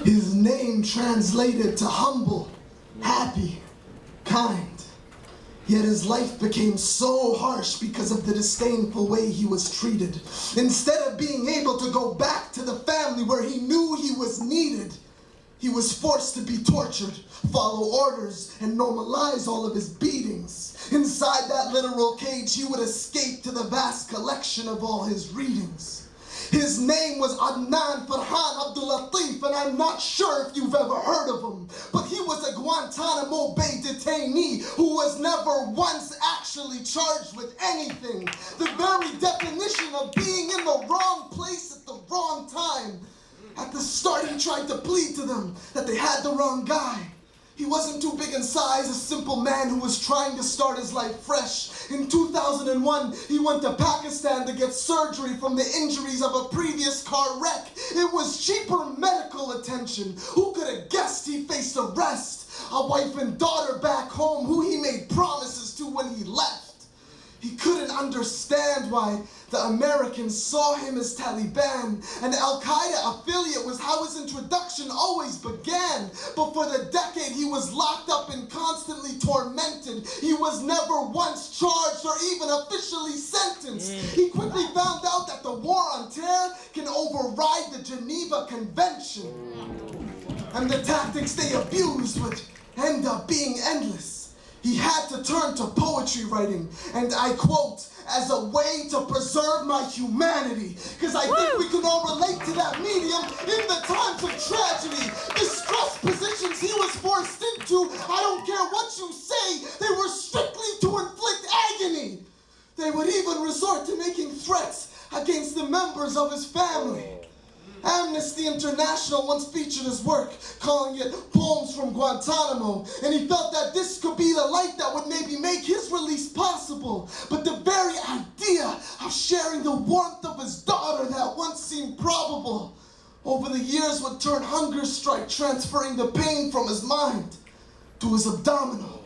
His name translated to humble, happy, kind. Yet his life became so harsh because of the disdainful way he was treated. Instead of being able to go back to the family where he knew he was needed, he was forced to be tortured, follow orders, and normalize all of his beatings. Inside that literal cage, he would escape to the vast collection of all his readings. His name was Adnan Farhan Abdul Latif, and I'm not sure if you've ever heard of him, but he was a Guantanamo Bay detainee who was never once actually charged with anything. The very definition of being in the wrong place at the wrong time. At the start, he tried to plead to them that they had the wrong guy. He wasn't too big in size, a simple man who was trying to start his life fresh. In 2001, he went to Pakistan to get surgery from the injuries of a previous car wreck. It was cheaper medical attention. Who could have guessed he faced arrest? A wife and daughter back home who he made promises to when he left. He couldn't understand why the Americans saw him as Taliban. An Al-Qaeda affiliate was how his introduction always began. But for the decade he was locked up and constantly tormented. He was never once charged or even officially sentenced. He quickly found out that the war on terror can override the Geneva Convention. And the tactics they abused would end up being endless. He had to turn to poetry writing, and I quote, as a way to preserve my humanity. Because I think we can all relate to that medium in the times of tragedy. The stress positions he was forced into, I don't care what you say, they were strictly to inflict agony. They would even resort to making threats against the members of his family. Amnesty International once featured his work, calling it Poems from Guantanamo, and he felt that this could be the light that would maybe make his release possible. But the very idea of sharing the warmth of his daughter that once seemed probable, over the years would turn hunger strike, transferring the pain from his mind to his abdominal.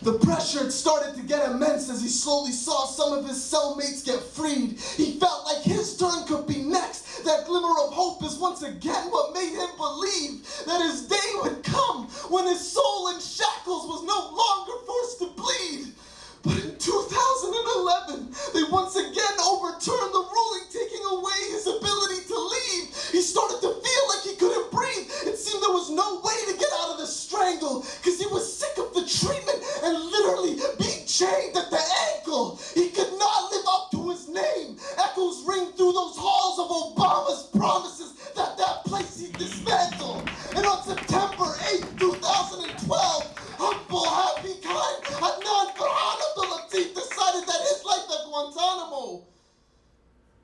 The pressure had started to get immense as he slowly saw some of his cellmates get freed. He felt like his turn could be next. That glimmer of hope is once again what made him believe that his day would come when his soul in shackles was no longer forced to bleed. But in 2011, they once again overturned the ruling, taking away his ability to leave. He started to feel like he couldn't breathe. It seemed there was no way to get out of the strangle because he was sick of the treatment and literally being chained at the ankle. He could not live up to his name. Echoes ring through those halls of Obama's promises that place he'd dismantle. And on September 8, 2012, humble, happy, kind, Adnan Farhan Abdul Latif decided that his life at Guantanamo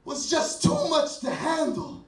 was just too much to handle.